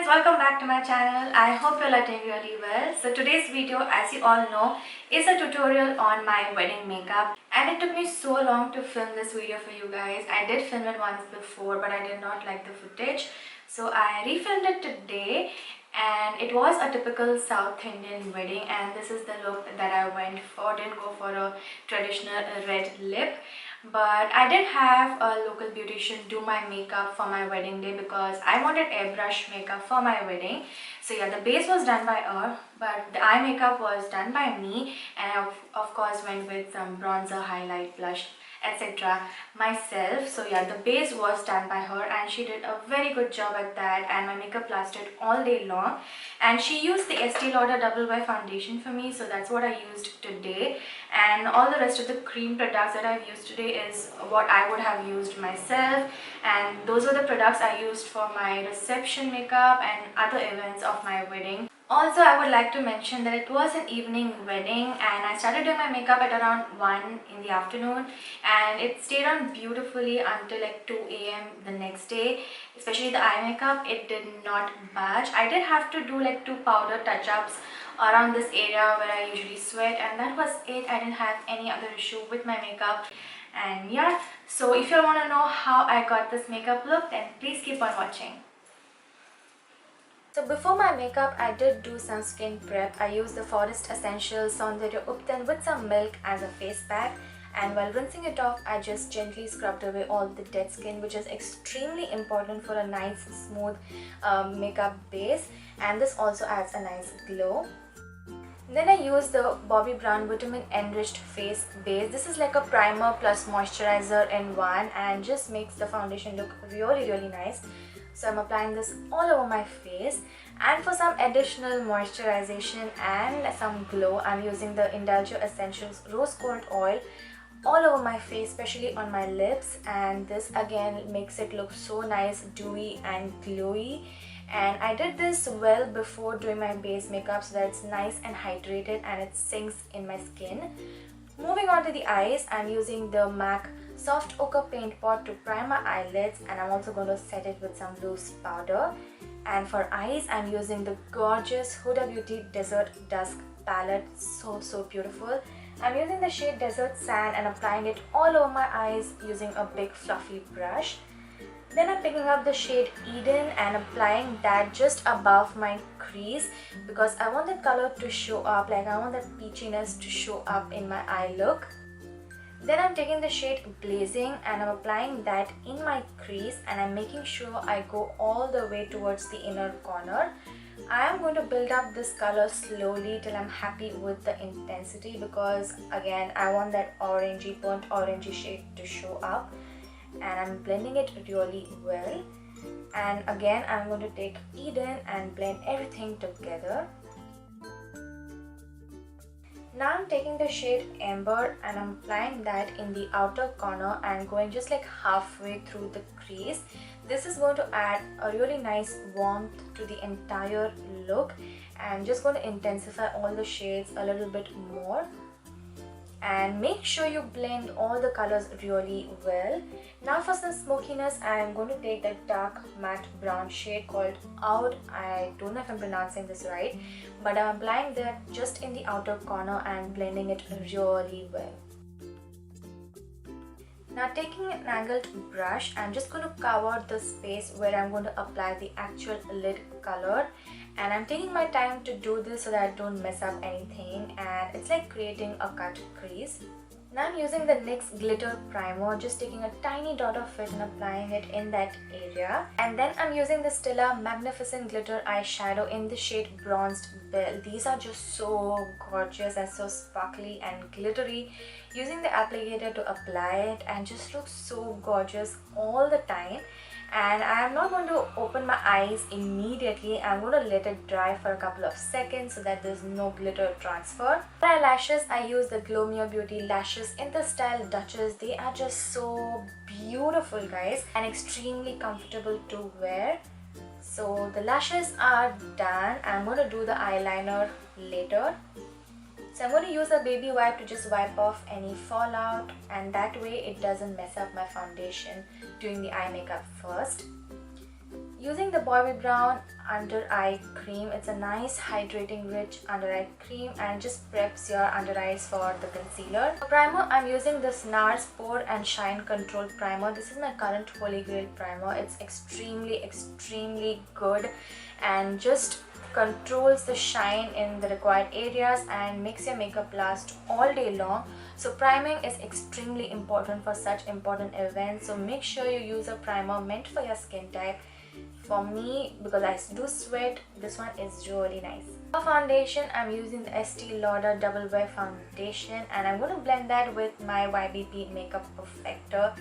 friends, welcome back to my channel. I hope you're all doing really well. So today's video, as you all know, is a tutorial on my wedding makeup, and it took me so long to film this video for you guys. I did film it once before, but I did not like the footage, so I refilmed it today. And it was a typical South Indian wedding, and this is the look that I went for. Didn't go for a traditional red lip, but I did have a local beautician do my makeup for my wedding day because I wanted airbrush makeup for my wedding. So yeah, the base was done by her, but the eye makeup was done by me, and I of course went with some bronzer, highlight, blush, etc. myself. So yeah, the base was done by her, and she did a very good job at that, and my makeup lasted all day long. And she used the Estée Lauder Double Wear foundation for me, so that's what I used today. And all the rest of the cream products that I've used today is what I would have used myself, and those were the products I used for my reception makeup and other events of my wedding. Also, I would like to mention that it was an evening wedding, and I started doing my makeup at around 1 in the afternoon, and it stayed on beautifully until like 2 a.m. the next day. Especially the eye makeup, it did not budge. I did have to do like 2 powder touch-ups around this area where I usually sweat, and that was it. I didn't have any other issue with my makeup. And yeah, so if you want to know how I got this makeup look, then please keep on watching. So before my makeup, I did do some skin prep. I used the Forest Essentials Saundarya ubtan with some milk as a face pack, and while rinsing it off, I just gently scrubbed away all the dead skin, which is extremely important for a nice smooth makeup base, and this also adds a nice glow. Then I used the Bobbi Brown Vitamin Enriched Face Base. This is like a primer plus moisturizer in one, and just makes the foundation look really nice. So I'm applying this all over my face, and for some additional moisturization and some glow, I'm using the Indulgeo Essentials Rose Gold Oil all over my face, especially on my lips, and this again makes it look so nice, dewy and glowy. And I did this well before doing my base makeup so that it's nice and hydrated and it sinks in my skin. Moving on to the eyes, I'm using the MAC Soft Ochre Paint Pot to prime my eyelids, and I'm also going to set it with some loose powder. And for eyes, I'm using the gorgeous Huda Beauty Desert Dusk palette. So beautiful. I'm using the shade Desert Sand and applying it all over my eyes using a big fluffy brush. Then I'm picking up the shade Eden and applying that just above my crease because I want that color to show up, like I want that peachiness to show up in my eye look. Then I'm taking the shade Blazing and I'm applying that in my crease, and I'm making sure I go all the way towards the inner corner. I am going to build up this color slowly till I'm happy with the intensity, because again I want that orangey, burnt orangey shade to show up. And I'm blending it really well, and again I'm going to take Eden and blend everything together. Now I'm taking the shade Amber and I'm applying that in the outer corner and going just like halfway through the crease. This is going to add a really nice warmth to the entire look, and just going to intensify all the shades a little bit more. And make sure you blend all the colors really well. Now for some smokiness, I am going to take that dark matte brown shade called Oud. I don't know if I'm pronouncing this right, but I'm applying that just in the outer corner and blending it really well. Now taking an angled brush, I'm just going to cover the space where I'm going to apply the actual lid color, and I'm taking my time to do this so that I don't mess up anything, and it's like creating a cut crease. Now I'm using the NYX glitter primer, just taking a tiny dot of it and applying it in that area. And then I'm using the Stila Magnificent Glitter eyeshadow in the shade Bronzed Belle. These are just so gorgeous and so sparkly and glittery. Using the applicator to apply it and just looks so gorgeous all the time. And I am not going to open my eyes immediately. I'm going to let it dry for a couple of seconds so that there's no glitter transfer. For eyelashes, I use the Glowmiere Beauty lashes in the style Duchess. They are just so beautiful, guys, and extremely comfortable to wear. So the lashes are done. I'm going to do the eyeliner later. So I'm going to use a baby wipe to just wipe off any fallout, and that way it doesn't mess up my foundation doing the eye makeup first. Using the Bobbi Brown under eye cream. It's a nice hydrating rich under eye cream and just preps your under eyes for the concealer. For primer, I'm using this Nars Pore and Shine Control Primer. This is my current holy grail primer. It's extremely good and just controls the shine in the required areas and makes your makeup last all day long. So priming is extremely important for such important events. So make sure you use a primer meant for your skin type. For me, because I do sweat, this one is really nice. For foundation, I'm using the Estee Lauder Double Wear Foundation and I'm going to blend that with my YBP Makeup Perfector.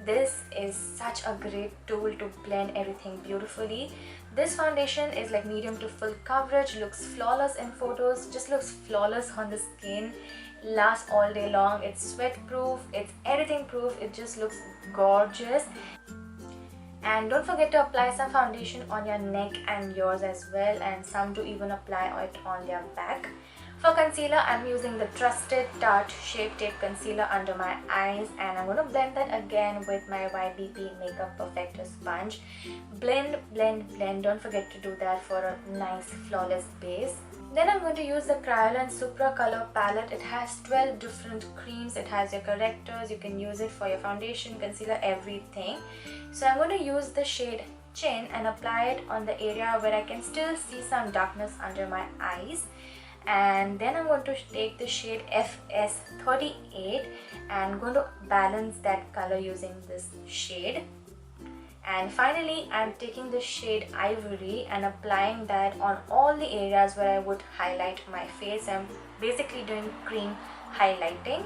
This is such a great tool to blend everything beautifully. This foundation is like medium to full coverage, looks flawless in photos, just looks flawless on the skin, lasts all day long. It's sweat proof, it's everything proof, it just looks gorgeous. And don't forget to apply some foundation on your neck and yours as well, and some to even apply it on their back. For concealer, I'm using the trusted Tarte Shape Tape Concealer under my eyes, and I'm going to blend that again with my YBP Makeup Perfector sponge. Blend, blend, blend. Don't forget to do that for a nice flawless base. Then I'm going to use the Kryolan Supracolor palette. It has 12 different creams. It has your correctors. You can use it for your foundation, concealer, everything. So I'm going to use the shade Chin and apply it on the area where I can still see some darkness under my eyes. And then I'm going to take the shade FS38 and I'm going to balance that color using this shade. And finally, I'm taking the shade Ivory and applying that on all the areas where I would highlight my face. I'm basically doing cream highlighting.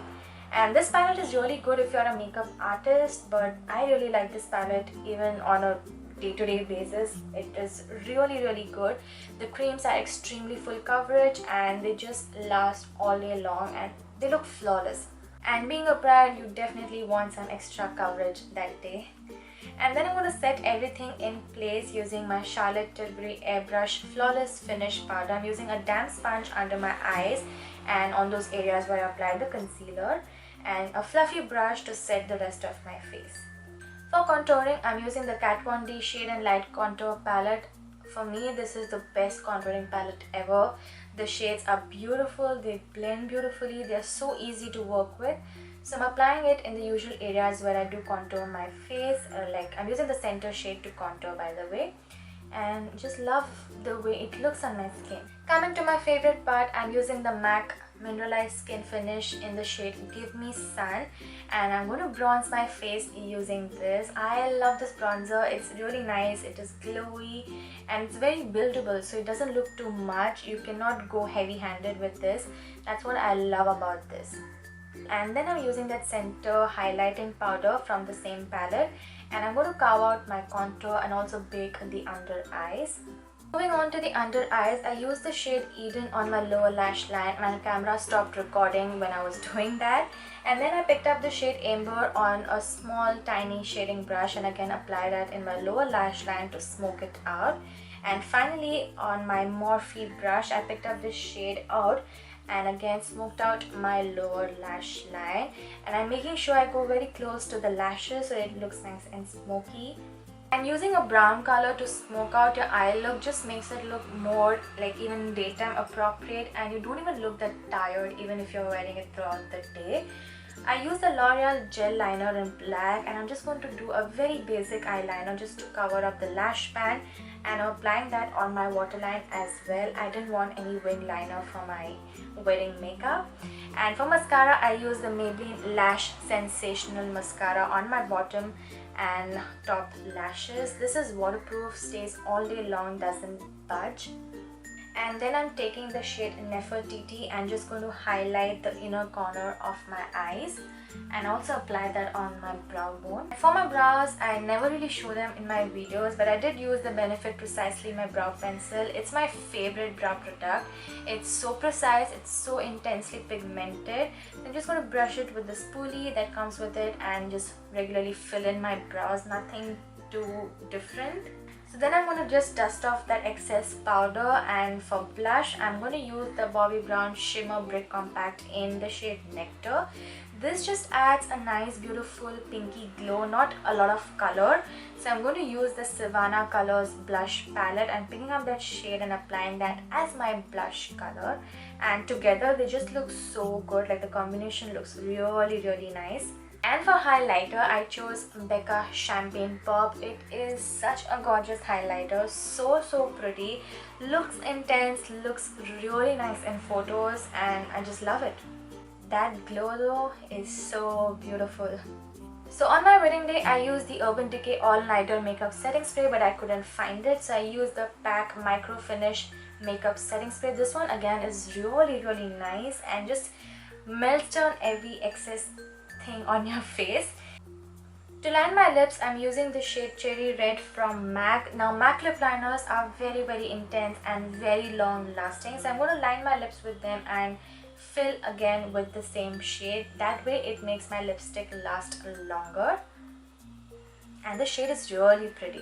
And this palette is really good if you're a makeup artist, but I really like this palette even on a day-to-day basis. It is really good. The creams are extremely full coverage and they just last all day long and they look flawless. And being a bride, you definitely want some extra coverage that day. And then I'm going to set everything in place using my Charlotte Tilbury Airbrush Flawless Finish Powder. I'm using a damp sponge under my eyes and on those areas where I applied the concealer, and a fluffy brush to set the rest of my face. For contouring, I'm using the Kat Von D Shade and Light Contour Palette. For me, this is the best contouring palette ever. The shades are beautiful, they blend beautifully, they're so easy to work with. So I'm applying it in the usual areas where I do contour my face. Like I'm using the center shade to contour, by the way. And just love the way it looks on my skin. Coming to my favorite part, I'm using the MAC Mineralized Skin Finish in the shade Give Me Sun, and I'm going to bronze my face using this. I love this bronzer. It's really nice, it is glowy and it's very buildable, so it doesn't look too much. You cannot go heavy-handed with this. That's what I love about this. And then I'm using that center highlighting powder from the same palette, and I'm going to carve out my contour and also bake the under eyes. Moving on to the under eyes, I used the shade Eden on my lower lash line. My camera stopped recording when I was doing that, and then I picked up the shade Amber on a small tiny shading brush and again applied that in my lower lash line to smoke it out. And finally, on my Morphe brush, I picked up this shade Out and again smoked out my lower lash line, and I'm making sure I go very close to the lashes so it looks nice and smoky. And using a brown color to smoke out your eye look just makes it look more like even daytime appropriate, and you don't even look that tired even if you're wearing it throughout the day. I use the L'Oreal gel liner in black, and I'm just going to do a very basic eyeliner just to cover up the lash band, and I'm applying that on my waterline as well. I didn't want any wing liner for my wedding makeup. And for mascara, I use the Maybelline Lash Sensational Mascara on my bottom and top lashes. This is waterproof, stays all day long, doesn't budge. And then I'm taking the shade Nefertiti and just going to highlight the inner corner of my eyes and also apply that on my brow bone. For my brows, I never really show them in my videos, but I did use the Benefit Precisely My Brow Pencil. It's my favorite brow product. It's so precise, it's so intensely pigmented. I'm just going to brush it with the spoolie that comes with it and just regularly fill in my brows, nothing too different. So then I'm going to just dust off that excess powder, and for blush I'm going to use the Bobbi Brown Shimmer Brick Compact in the shade Nectar. This just adds a nice beautiful pinky glow, not a lot of color. So I'm going to use the Savannah Colors blush palette and picking up that shade and applying that as my blush color. And together they just look so good, like the combination looks really nice. And for highlighter, I chose Becca Champagne Pop. It is such a gorgeous highlighter, so pretty, looks intense, looks really nice in photos, and I just love it. That glow though is so beautiful. So on my wedding day, I used the Urban Decay All Nighter Makeup Setting Spray, but I couldn't find it, so I used the PAC Micro Finish Makeup Setting Spray. This one again is really nice and just melts down every excess thing on your face. To line my lips, I'm using the shade Cherry Red from MAC. Now MAC lip liners are very intense and very long lasting, so I'm going to line my lips with them and fill again with the same shade. That way it makes my lipstick last longer, and the shade is really pretty.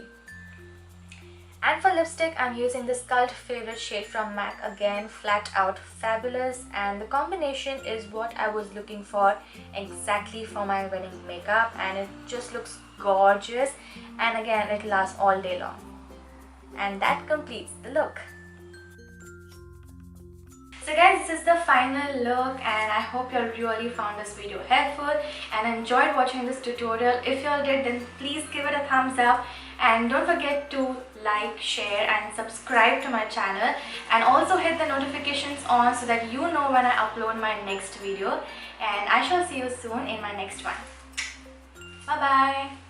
And for lipstick, I'm using this cult favorite shade from MAC again, Flat Out Fabulous, and the combination is what I was looking for exactly for my wedding makeup, and it just looks gorgeous, and again it lasts all day long. And that completes the look. So guys, this is the final look, and I hope you all really found this video helpful and enjoyed watching this tutorial. If you all did, then please give it a thumbs up, and don't forget to like, share and subscribe to my channel, and also hit the notifications on so that you know when I upload my next video. And I shall see you soon in my next one. Bye bye.